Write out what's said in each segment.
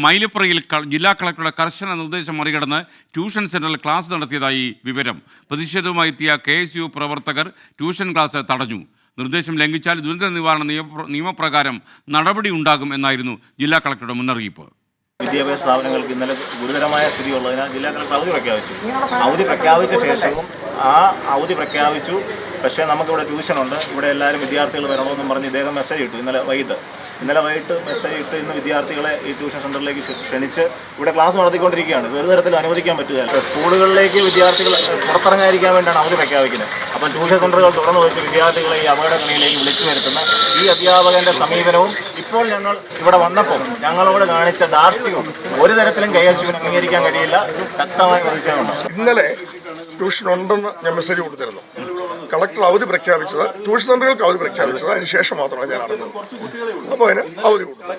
മൈലപ്പുറയിൽ ജില്ലാ കളക്ടറുടെ കർശന നിർദ്ദേശം മറികടന്ന് ട്യൂഷൻ സെന്ററിൽ ക്ലാസ് നടത്തിയതായി വിവരം. പ്രതിഷേധവുമായി എത്തിയ KSU പ്രവർത്തകർ ട്യൂഷൻ ക്ലാസ് തടഞ്ഞു. നിർദ്ദേശം ലംഘിച്ചാൽ ദുരന്ത നിവാരണ നിയമപ്രകാരം നടപടി ഉണ്ടാകും എന്നായിരുന്നു ജില്ലാ കളക്ടറുടെ മുന്നറിയിപ്പ്. വിദ്യാഭ്യാസ സ്ഥാപനങ്ങൾക്ക് ഇന്നലെ ഗുരുതരമായ സ്ഥിതി ഉള്ളതിനാൽ ജില്ലാ കളക്ടർ അവധി പ്രഖ്യാപിച്ചു. അവധി പ്രഖ്യാപിച്ച ശേഷവും അവധി പ്രഖ്യാപിച്ചു. പക്ഷേ നമുക്കിവിടെ ട്യൂഷനുണ്ട്, ഇവിടെ എല്ലാവരും വിദ്യാർത്ഥികൾ വരണമെന്നും പറഞ്ഞ് ഇദ്ദേഹം മെസ്സേജ് ഇട്ടു. ഇന്നലെ വൈകിട്ട് മെസ്സേജ് ഇട്ട് ഇന്ന് വിദ്യാർത്ഥികളെ ഈ ട്യൂഷൻ സെൻ്ററിലേക്ക് ക്ഷണിച്ച് ഇവിടെ ക്ലാസ് നടത്തിക്കൊണ്ടിരിക്കുകയാണ്. ഒരു തരത്തിൽ അനുവദിക്കാൻ പറ്റുകയില്ല. സ്കൂളുകളിലേക്ക് വിദ്യാർത്ഥികൾ പുറത്തിറങ്ങാതിരിക്കാൻ വേണ്ടിയാണ് അവധി പ്രഖ്യാപിക്കുന്നത്. അപ്പം ട്യൂഷൻ സെൻ്ററുകൾ തുറന്നു വെച്ച് വിദ്യാർത്ഥികളെ ഈ അപകടങ്ങളിലേക്ക് വിളിച്ചു വരുത്തുന്ന ഈ അധ്യാപകൻ്റെ സമീപനവും ഇപ്പോൾ ഞങ്ങൾ ഇവിടെ വന്നപ്പോൾ ഞങ്ങളോട് കാണിച്ച ധാർഷ്ട്യവും ഒരു തരത്തിലും KSUവിന് അംഗീകരിക്കാൻ കഴിയില്ല. ശക്തമായ പ്രതിഷേധമുണ്ട്. ഇന്നലെ ട്യൂഷൻ ഉണ്ടെന്ന് ഞാൻ മെസ്സേജ് കൊടുത്തിരുന്നു. കളക്ടർ അവധി പ്രഖ്യാപിച്ചത്, ട്യൂഷൻ സെൻ്ററുകൾക്ക് അവധി പ്രഖ്യാപിച്ചത് അതിന് ശേഷം മാത്രമാണ് ഞാൻ അറിഞ്ഞത്. അപ്പോൾ അതിന് അവധി കൊടുത്തു.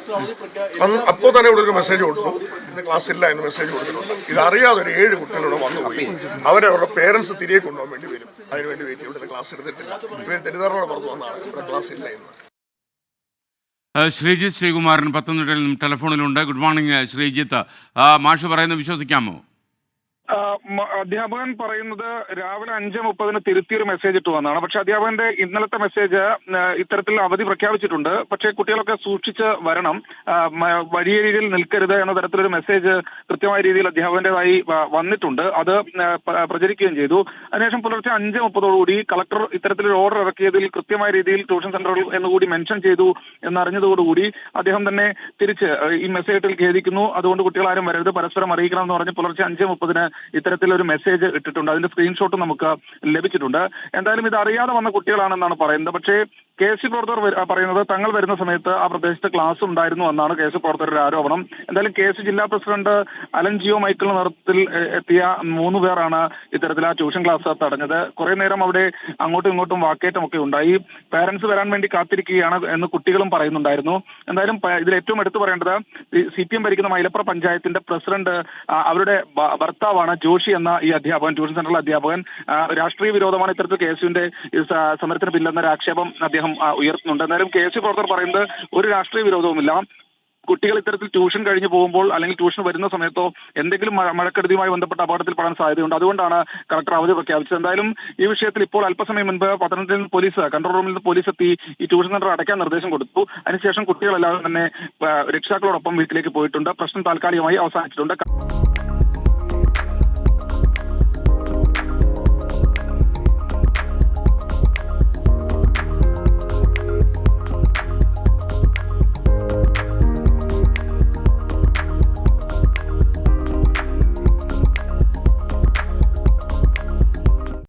അപ്പോൾ തന്നെ ഇവിടെ ഒരു മെസ്സേജ് കൊടുത്തു, ഇന്ന് ക്ലാസ് ഇല്ല എന്ന് മെസ്സേജ് കൊടുത്തിട്ടുണ്ട്. ഇതറിയാതെ ഒരു 7 കുട്ടികളിവിടെ വന്നുപോയി. അവരുടെ പേരൻസ് തിരികെ കൊണ്ടുപോകാൻ വേണ്ടി വരും. അതിനുവേണ്ടി വെയിറ്റ് ചെയ്യും. ഇവിടെ ക്ലാസ് എടുത്തിട്ടില്ല. ഇവർ തെറ്റിദ്ധാരണയോടെ പുറത്തു വന്നതാണ് ഇവിടെ ക്ലാസ് ഇല്ല എന്ന്. ശ്രീജിത്ത് ശ്രീകുമാരൻ പത്തനംതിട്ടയിൽ നിന്നും ടെലിഫോണിലുണ്ട്. Good morning Sreejith. മാഷ് പറയുന്നത് വിശ്വസിക്കാമോ? അധ്യാപകൻ പറയുന്നത് രാവിലെ 5:30 തിരുത്തിയൊരു മെസ്സേജ് ഇട്ടു വന്നാണ്. പക്ഷെ അധ്യാപകന്റെ ഇന്നലത്തെ മെസ്സേജ് ഇത്തരത്തിൽ അവധി പ്രഖ്യാപിച്ചിട്ടുണ്ട്. പക്ഷേ കുട്ടികളൊക്കെ സൂക്ഷിച്ച് വരണം, വലിയ രീതിയിൽ നിൽക്കരുത് എന്ന തരത്തിലൊരു മെസ്സേജ് കൃത്യമായ രീതിയിൽ അധ്യാപകന്റേതായി വന്നിട്ടുണ്ട്. അത് പ്രചരിക്കുകയും ചെയ്തു. അതിനുശേഷം പുലർച്ചെ 5:30 കളക്ടർ ഇത്തരത്തിലൊരു ഓർഡർ ഇറക്കിയതിൽ കൃത്യമായ രീതിയിൽ ട്യൂഷൻ സെന്ററുകൾ എന്നുകൂടി മെൻഷൻ ചെയ്തു എന്നറിഞ്ഞതോടുകൂടി അദ്ദേഹം തന്നെ തിരിച്ച് ഈ മെസ്സേജിൽ ഖേദിക്കുന്നു, അതുകൊണ്ട് കുട്ടികളാരും വരരുത്, പരസ്പരം അറിയിക്കണം എന്ന് പറഞ്ഞ് പുലർച്ചെ 5:30 ഇത്തരത്തിലൊരു മെസ്സേജ് ഇട്ടിട്ടുണ്ട്. അതിന്റെ സ്ക്രീൻഷോട്ട് നമുക്ക് ലഭിച്ചിട്ടുണ്ട്. എന്തായാലും ഇത് അറിയാതെ വന്ന കുട്ടികളാണെന്നാണ് പറയുന്നത്. പക്ഷേ KSU പ്രവർത്തകർ പറയുന്നത് തങ്ങൾ വരുന്ന സമയത്ത് ആ പ്രദേശത്ത് ക്ലാസ് ഉണ്ടായിരുന്നു എന്നാണ് KSU പ്രവർത്തകരുടെ ആരോപണം. എന്തായാലും KSU ജില്ലാ പ്രസിഡന്റ് അലൻ ജിയോ മൈക്കിളിന്റെ നേതൃത്വത്തിൽ എത്തിയ 3 പേരാണ് ഇത്തരത്തിൽ ആ ട്യൂഷൻ ക്ലാസ് തടഞ്ഞത്. കുറെ നേരം അവിടെ അങ്ങോട്ടും ഇങ്ങോട്ടും വാക്കേറ്റമൊക്കെ ഉണ്ടായി. പാരന്റ്സ് വരാൻ വേണ്ടി കാത്തിരിക്കുകയാണ് എന്ന് കുട്ടികളും പറയുന്നുണ്ടായിരുന്നു. എന്തായാലും ഇതിൽ ഏറ്റവും എടുത്തു പറയേണ്ടത് CPM ഭരിക്കുന്ന മൈലപ്പുറം പഞ്ചായത്തിന്റെ പ്രസിഡന്റ് അവരുടെ ഭർത്താവാണ് ജോഷി എന്ന ഈ അധ്യാപകൻ, ട്യൂഷൻ സെന്ററിലെ അധ്യാപകൻ. രാഷ്ട്രീയ വിരോധമാണ് ഇത്തരത്തിൽ KSUവിന്റെ സമരത്തിന് പിന്നിലെന്നൊരു ആക്ഷേപം അദ്ദേഹം ഉയർത്തുന്നുണ്ട്. എന്നാലും KSU പ്രവർത്തകർ പറയുന്നത് ഒരു രാഷ്ട്രീയ വിരോധവുമില്ല. കുട്ടികൾ ഇത്തരത്തിൽ ട്യൂഷൻ കഴിഞ്ഞ് പോകുമ്പോൾ അല്ലെങ്കിൽ ട്യൂഷൻ വരുന്ന സമയത്തോ എന്തെങ്കിലും മഴക്കെടുതിയുമായി ബന്ധപ്പെട്ട അപകടത്തിൽപ്പെടാൻ സാധ്യതയുണ്ട്. അതുകൊണ്ടാണ് കളക്ടർ അവധി പ്രഖ്യാപിച്ചത്. എന്തായാലും ഈ വിഷയത്തിൽ ഇപ്പോൾ അല്പസമയം മുൻപ് പത്തനംതിട്ടയിൽ പോലീസ് കൺട്രോൾ റൂമിൽ നിന്ന് പോലീസ് എത്തി ഈ ട്യൂഷൻ സെന്റർ അടയ്ക്കാൻ നിർദ്ദേശം കൊടുത്തു. അതിനുശേഷം കുട്ടികളെല്ലാവരും തന്നെ രക്ഷിതാക്കളോടൊപ്പം വീട്ടിലേക്ക് പോയിട്ടുണ്ട്. പ്രശ്നം താൽക്കാലികമായി അവസാനിച്ചിട്ടുണ്ട്.